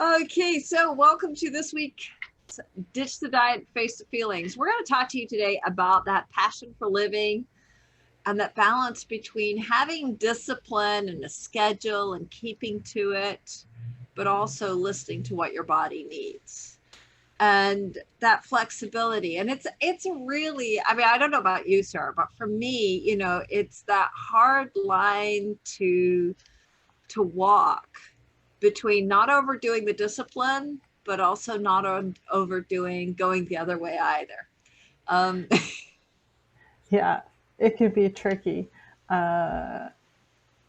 Okay, so welcome to this week, Ditch the Diet, Face the Feelings. We're going to talk to you today about that passion for living and that balance between having discipline and a schedule and keeping to it, but also listening to what your body needs. And that flexibility. And it's really, I mean, I don't know about you, Sarah, but for me, it's that hard line to walk between not overdoing the discipline, but also not overdoing going the other way either. Um, Yeah, it could be tricky. And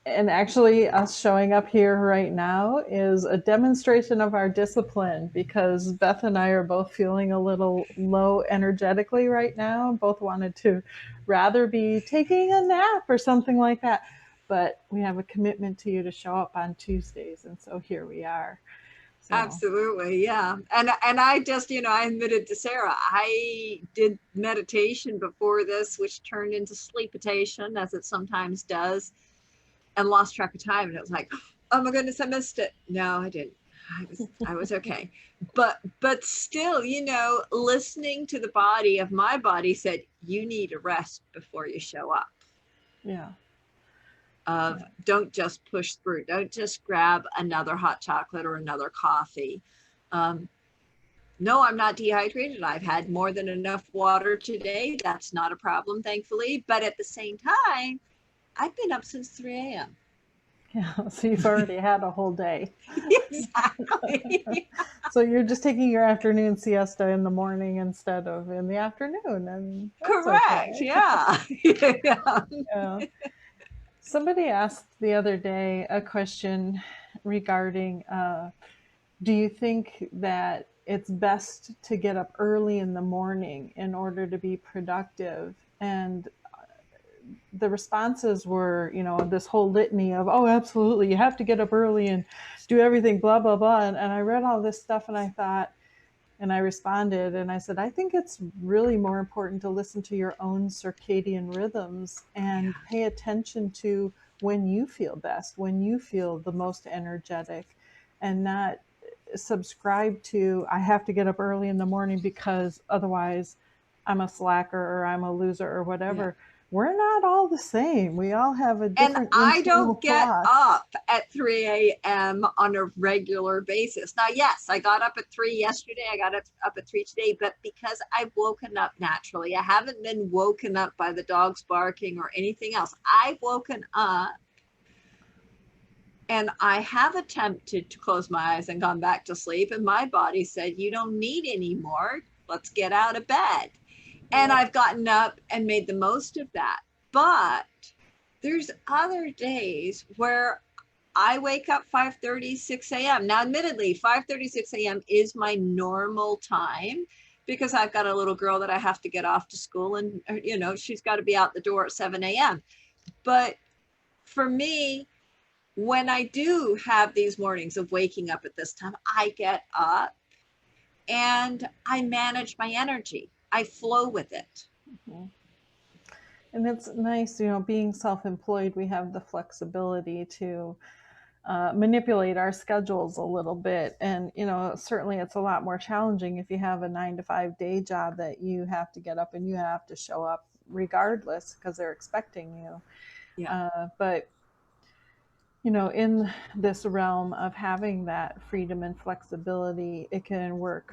actually, us showing up here right now is a demonstration of our discipline because Beth and I are both feeling a little low energetically right now. Both wanted to rather be taking a nap or something like that. But we have a commitment to you to show up on Tuesdays. And so here we are. So, Absolutely, yeah. And I just, I admitted to Sarah, I did meditation before this, which turned into sleepitation, as it sometimes does, and lost track of time. And it was like, oh my goodness, I missed it. No, I didn't. I was okay. But still, listening to the body of my body said, you need a rest before you show up. yeah. Don't just push through. Don't just grab another hot chocolate or another coffee. No, I'm not dehydrated. I've had more than enough water today. That's not a problem, thankfully. But at the same time, I've been up since 3 a.m. Yeah. So you've already had a whole day. Exactly. So you're just taking your afternoon siesta in the morning instead of in the afternoon, and that's Correct. okay. Yeah. Yeah. Yeah. Somebody asked the other day a question regarding do you think that it's best to get up early in the morning in order to be productive? And the responses were, this whole litany of, oh, absolutely, you have to get up early and do everything, blah, blah, blah. And I read all this stuff and I thought, and I responded and I said, I think it's really more important to listen to your own circadian rhythms and pay attention to when you feel best, when you feel the most energetic, and not subscribe to, I have to get up early in the morning because otherwise I'm a slacker or I'm a loser or Yeah. whatever. We're not all the same. We all have a And different I internal don't get clock. up at 3 a.m. on a regular basis. Now, yes, I got up at 3 yesterday. I got up at 3 today, but because I've woken up naturally, I haven't been woken up by the dogs barking or anything else. I've woken up and I have attempted to close my eyes and gone back to sleep. And my body said, you don't need any more. Let's get out of bed. And Yeah. I've gotten up and made the most of that. But there's other days where I wake up 5:30, 6 a.m. Now, admittedly, 5:30, 6 a.m. is my normal time because I've got a little girl that I have to get off to school and, she's got to be out the door at 7 a.m. But for me, when I do have these mornings of waking up at this time, I get up and I manage my energy. I flow with it. Mhm. And it's nice, being self-employed, we have the flexibility to manipulate our schedules a little bit. And, certainly it's a lot more challenging if you have a 9 to 5 day job that you have to get up and you have to show up regardless because they're expecting you. Yeah. But, in this realm of having that freedom and flexibility, it can work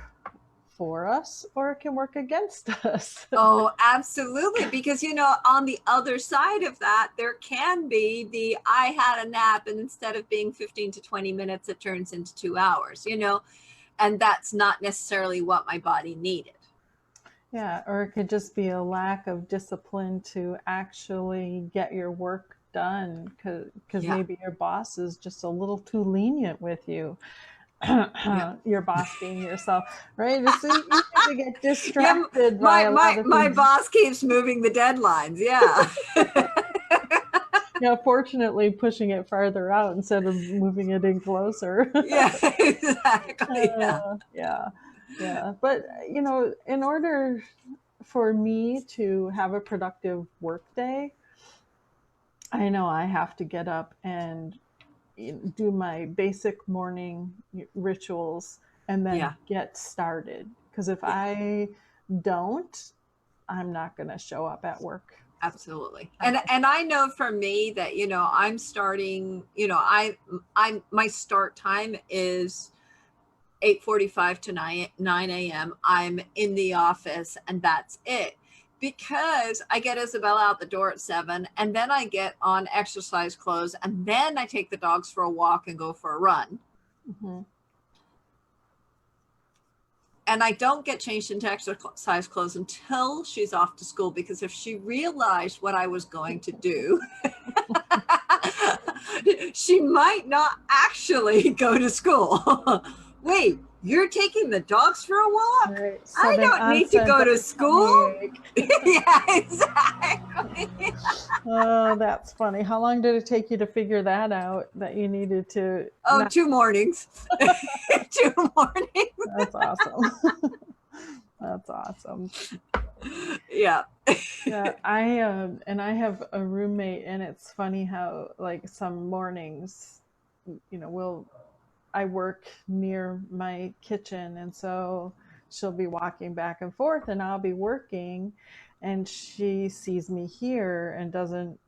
for us or it can work against us. Oh, absolutely. Because, on the other side of that, there can be I had a nap and instead of being 15 to 20 minutes, it turns into 2 hours, and that's not necessarily what my body needed. Yeah, or it could just be a lack of discipline to actually get your work done because Yeah. maybe your boss is just a little too lenient with you. Yeah. Your boss being yourself, right? It's easy to get Yeah. distracted by My, a my, lot of my things. boss keeps moving the deadlines. Yeah. Yeah, fortunately, pushing it farther out instead of moving it in closer. Yeah, exactly. Yeah. Yeah, yeah. But, in order for me to have a productive work day, I know I have to get up and do my basic morning rituals and then Yeah. get started. Because if Yeah. I don't, I'm not going to show up at work. Absolutely. And I know for me that, I'm starting, I'm my start time is 8:45 to 9 a.m. I'm in the office and that's it. Because I get Isabella out the door at 7 and then I get on exercise clothes and then I take the dogs for a walk and go for a run. Mm-hmm. And I don't get changed into exercise clothes until she's off to school, because if she realized what I was going to do, she might not actually go to school. Wait, you're taking the dogs for a walk? Right. I Sudden don't need to onset go of to a tummy school. ache. Yeah, exactly. Oh, that's funny. How long did it take you to figure that out, that you needed to Oh, not? 2 mornings. 2 mornings. That's awesome. That's awesome. Yeah. Yeah, and I have a roommate, and it's funny how like some mornings, I work near my kitchen, and so she'll be walking back and forth, and I'll be working, and she sees me here and doesn't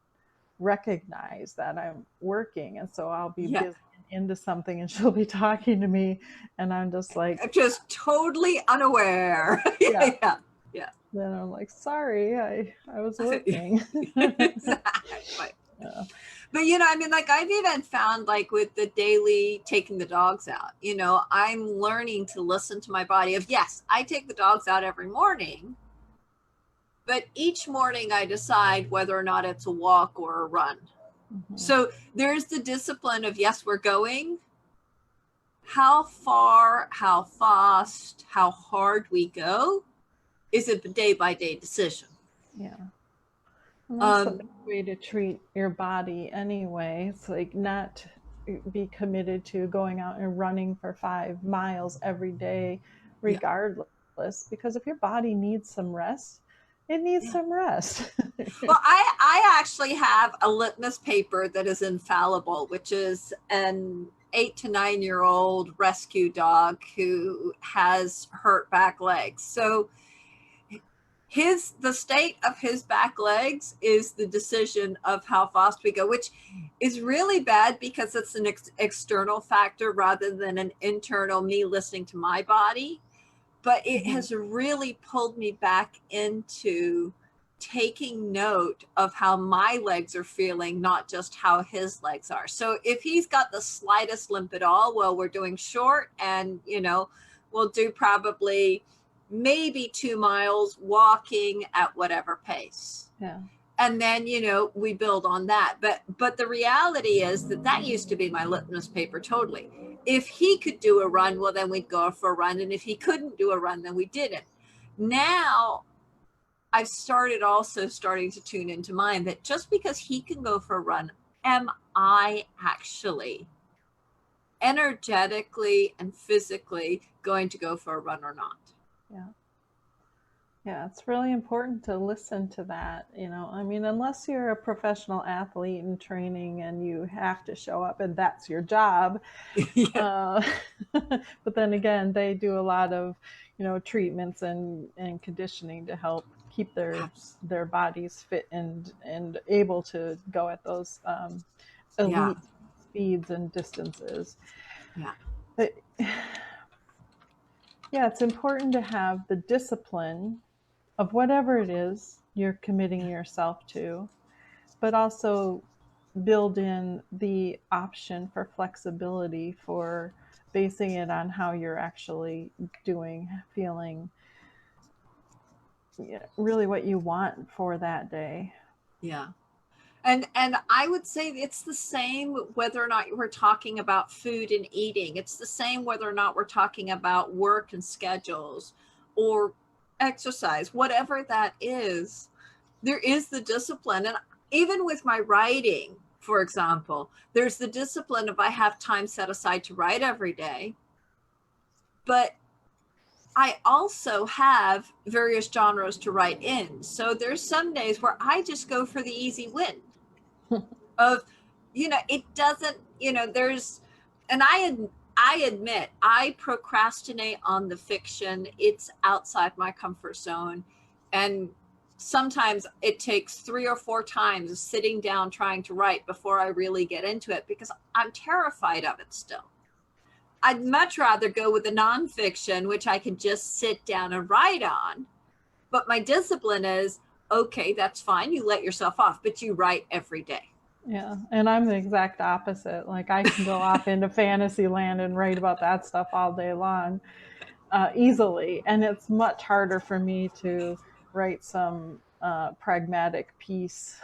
recognize that I'm working, and so I'll be Yeah. busy into something, and she'll be talking to me, and I'm just like, I'm just totally unaware. yeah. Yeah. Yeah. Then I'm like, sorry, I was working. Exactly. Yeah. But like I've even found, like with the daily taking the dogs out, I'm learning to listen to my body of, yes, I take the dogs out every morning, but each morning I decide whether or not it's a walk or a run. Mm-hmm. So there's the discipline of, yes, we're going. How far, how fast, how hard we go is a day by day decision. Yeah. And that's the best way to treat your body anyway. It's like not be committed to going out and running for 5 miles every day, Yeah. regardless, because if your body needs some rest, it needs Yeah. some rest. Well, I actually have a litmus paper that is infallible, which is an 8 to 9 year old rescue dog who has hurt back legs. So the state of his back legs is the decision of how fast we go, which is really bad because it's an external factor rather than an internal, me listening to my body. But it has really pulled me back into taking note of how my legs are feeling, not just how his legs are. So if he's got the slightest limp at all, well, we're doing short, and we'll do probably maybe 2 miles walking at whatever pace. Yeah. And then we build on that. But the reality is that used to be my litmus paper totally. If he could do a run, well, then we'd go for a run, and if he couldn't do a run, then we didn't. Now I've starting to tune into mine, that just because he can go for a run, am I actually energetically and physically going to go for a run or not? Yeah. Yeah, it's really important to listen to that. I mean, unless you're a professional athlete in training and you have to show up and that's your job. Yeah. But then again, they do a lot of, treatments and conditioning to help keep their bodies fit and able to go at those Yeah. elite speeds and distances. Yeah. But yeah, it's important to have the discipline of whatever it is you're committing yourself to, but also build in the option for flexibility for basing it on how you're actually doing, feeling, really what you want for that day. Yeah. And I would say it's the same whether or not we're talking about food and eating. It's the same whether or not we're talking about work and schedules or exercise, whatever that is. There is the discipline. And even with my writing, for example, there's the discipline of, I have time set aside to write every day. But I also have various genres to write in. So there's some days where I just go for the easy win of, it doesn't, I admit I procrastinate on the fiction. It's outside my comfort zone. And sometimes it takes 3 or 4 times of sitting down trying to write before I really get into it because I'm terrified of it still. I'd much rather go with the nonfiction, which I can just sit down and write on. But my discipline is, okay, that's fine. You let yourself off, but you write every day. Yeah, and I'm the exact opposite. Like I can go off into fantasy land and write about that stuff all day long, easily, and it's much harder for me to write some pragmatic piece.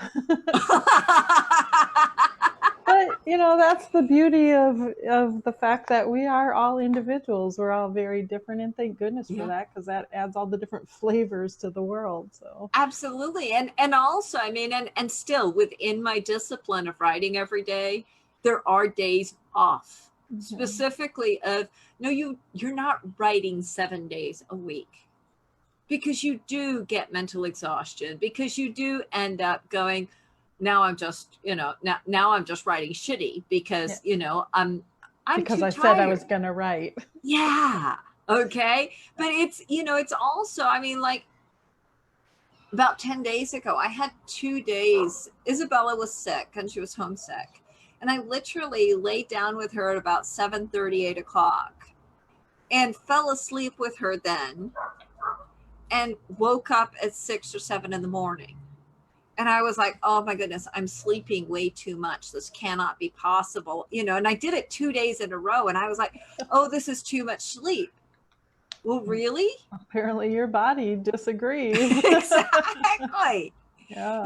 But that's the beauty of the fact that we are all individuals. We're all very different, and thank goodness for Yeah. that, because that adds all the different flavors to the world. So Absolutely. And also, I mean, and still within my discipline of writing every day, there are days off. Specifically of, no, you're not writing 7 days a week, because you do get mental exhaustion, because you do end up going, now I'm just, now I'm just writing shitty because, I'm because too I tired. said I was going to write. Yeah. Okay. But it's also, I mean, like, about 10 days ago, I had 2 days. Isabella was sick and she was homesick. And I literally laid down with her at about 7:30, 8 o'clock and fell asleep with her then and woke up at 6 or 7 in the morning. And I was like, oh my goodness, I'm sleeping way too much. This cannot be possible. And I did it 2 days in a row. And I was like, oh, this is too much sleep. Well, really? Apparently your body disagrees. Exactly. Yeah.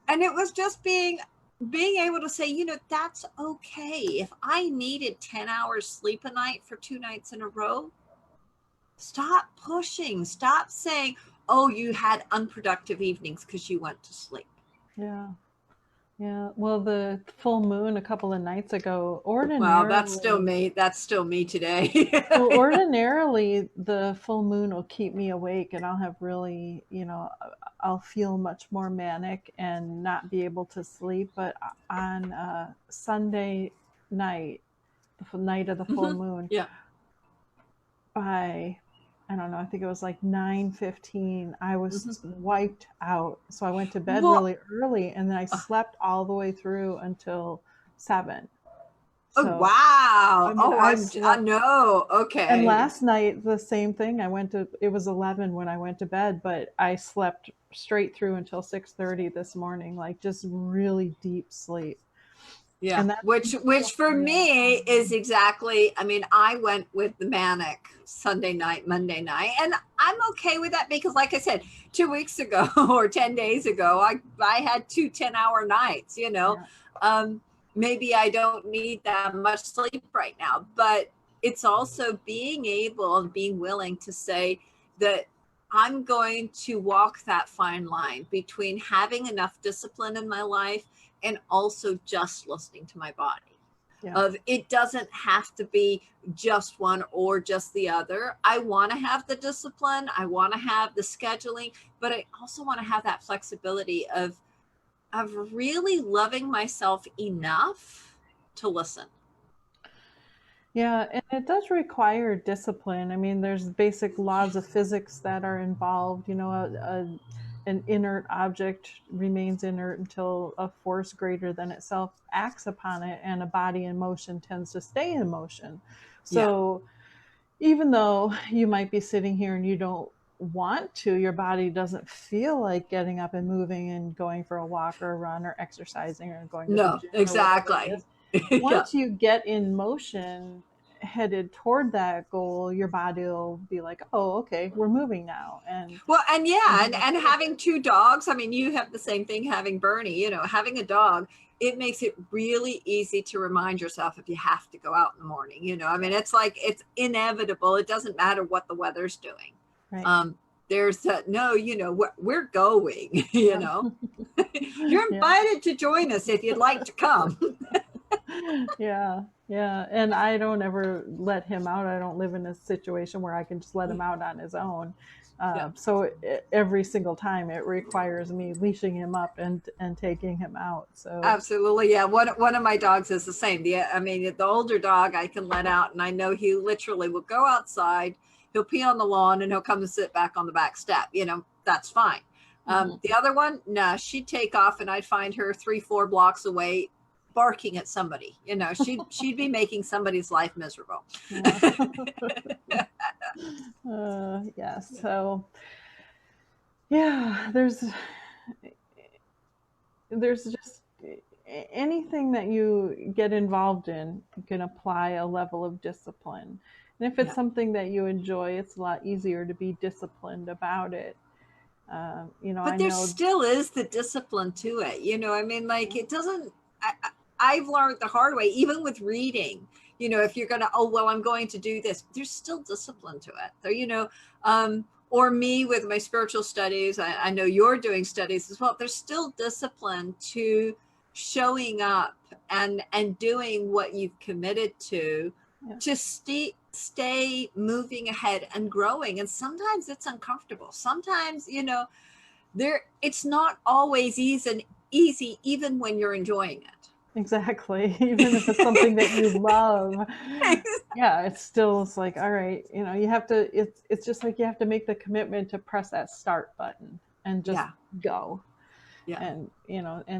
And it was just being able to say, that's okay. If I needed 10 hours sleep a night for 2 nights in a row, stop pushing. Stop saying, oh, you had unproductive evenings because you went to sleep. Yeah. Yeah. Well, the full moon a couple of nights ago, ordinarily. Well, that's still me. That's still me today. Well, ordinarily, the full moon will keep me awake, and I'll have really, I'll feel much more manic and not be able to sleep. But on Sunday night, the night of the full moon, yeah. by, I don't know, I think it was like 9:15, I was wiped out. So I went to bed really early, and then I slept all the way through until 7. So, oh, wow. I know. Okay. And last night, the same thing. It was 11 when I went to bed, but I slept straight through until 6:30 this morning, like just really deep sleep. Yeah. And which for me is exactly, I mean, I went with the manic Sunday night, Monday night, and I'm okay with that because, like I said, 2 weeks ago or 10 days ago, I had 2 10-hour nights, Yeah. Maybe I don't need that much sleep right now, but it's also being able and being willing to say that I'm going to walk that fine line between having enough discipline in my life and also just listening to my body. Yeah. Of it doesn't have to be just one or just the other. I want to have the discipline. I want to have the scheduling, but I also want to have that flexibility of really loving myself enough to listen. Yeah, and it does require discipline. I mean, there's basic laws of physics that are involved. An inert object remains inert until a force greater than itself acts upon it, and a body in motion tends to stay in motion. So even though you might be sitting here and you don't want to, your body doesn't feel like getting up and moving and going for a walk or a run or exercising or going to the gym. Exactly. Once you get in motion headed toward that goal, your body will be like, oh, okay, we're moving now. And having 2 dogs, I mean, you have the same thing having Bernie, having a dog, it makes it really easy to remind yourself if you have to go out in the morning, I mean, it's like, it's inevitable. It doesn't matter what the weather's doing. Right. There's we're going, you're invited to join us if you'd like to come. Yeah. And I don't ever let him out. I don't live in a situation where I can just let him out on his own. Yeah. So every single time it requires me leashing him up and taking him out. So Absolutely. Yeah. One of my dogs is the same. I mean, the older dog I can let out, and I know he literally will go outside, he'll pee on the lawn, and he'll come and sit back on the back step. That's fine. The other one, nah, she'd take off, and I'd find her 3-4 blocks away, barking at somebody. She'd be making somebody's life miserable. yeah. Yes. So yeah, there's just anything that you get involved in, you can apply a level of discipline. And if it's Yeah. something that you enjoy, it's a lot easier to be disciplined about it. I But there know. still is the discipline to it. I mean, like, it doesn't, I've learned the hard way, even with reading. If you're going to, oh, well, I'm going to do this, there's still discipline to it. So, or me with my spiritual studies, I know you're doing studies as well. There's still discipline to showing up and doing what you've committed to Yeah. stay moving ahead and growing. And sometimes it's uncomfortable. Sometimes, it's not always easy, even when you're enjoying it. Exactly. Even if it's something that you love, yeah, it's like, all right, you have to, it's just like you have to make the commitment to press that start button and just Yeah. go. Yeah. And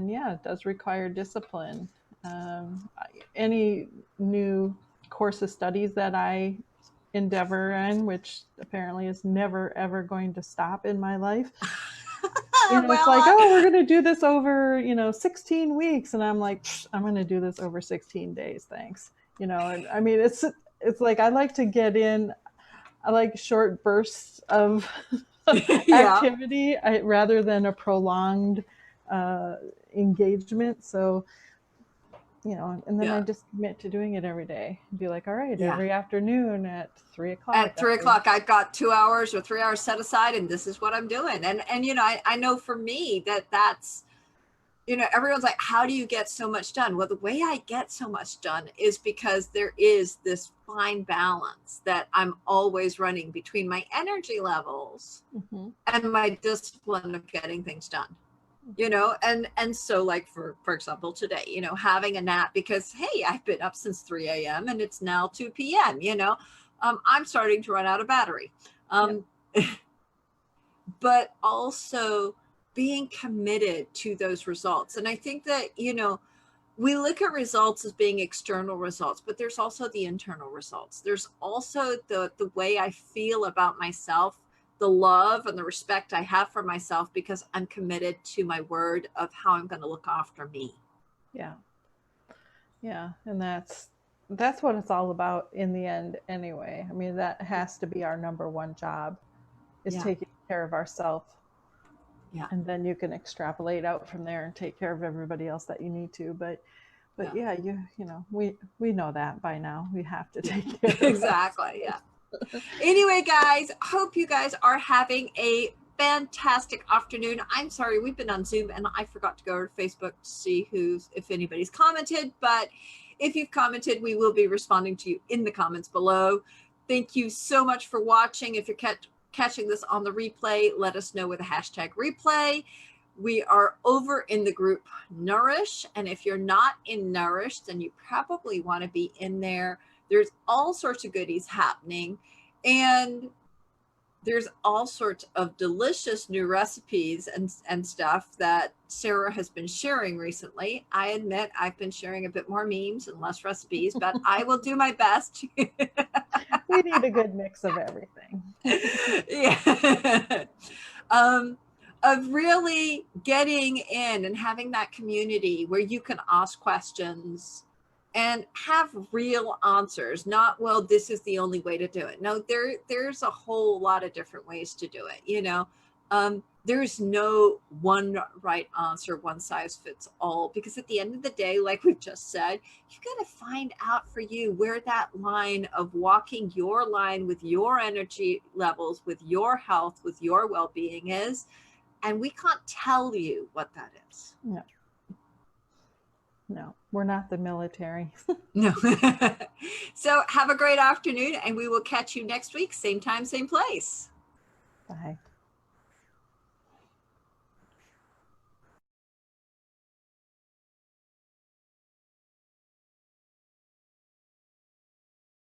yeah, it does require discipline. Any new course of studies that I endeavor in, which apparently is never ever going to stop in my life, it's like, oh, we're going to do this over 16 weeks, and I'm like, I'm going to do this over 16 days, thanks. And I mean, it's like I like to get in, I like short bursts of Yeah. activity rather than a prolonged engagement. So and then I Yeah. just commit to doing it every day. Be like, all right, Yeah. every afternoon at 3:00. At 3 o'clock, I've got 2 hours or 3 hours set aside, and this is what I'm doing. And I know for me that's everyone's like, how do you get so much done? Well, the way I get so much done is because there is this fine balance that I'm always running between my energy levels and my discipline of getting things done. And so, like, for example, today, having a nap, because hey, I've been up since 3 a.m. and it's now 2 p.m. I'm starting to run out of battery. But also being committed to those results. And I think that, we look at results as being external results, but there's also the internal results. There's also the way I feel about myself, the love and the respect I have for myself, because I'm committed to my word of how I'm going to look after me. Yeah. Yeah. And that's what it's all about in the end anyway. I mean, that has to be our number one job, is taking care of ourselves. Yeah. And then you can extrapolate out from there and take care of everybody else that you need to. But yeah, we know that by now. We have to take care of Exactly. Yeah. Anyway, guys, hope you guys are having a fantastic afternoon. I'm sorry, we've been on Zoom and I forgot to go to Facebook to see if anybody's commented, but if you've commented, we will be responding to you in the comments below. Thank you so much for watching. If you're catching this on the replay, let us know with a hashtag replay. We are over in the group Nourish, and if you're not in Nourish, then you probably want to be in there. There's all sorts of goodies happening, and there's all sorts of delicious new recipes and stuff that Sarah has been sharing recently. I admit I've been sharing a bit more memes and less recipes, but I will do my best. We need a good mix of everything. Yeah. Of really getting in and having that community where you can ask questions and have real answers, not, well, this is the only way to do it. No, there's a whole lot of different ways to do it. There's no one right answer, one size fits all, because at the end of the day, like we've just said, you got to find out for you where that line of walking your line with your energy levels, with your health, with your well-being is. And we can't tell you what that is. No, we're not the military. No. So have a great afternoon, and we will catch you next week. Same time, same place. Bye.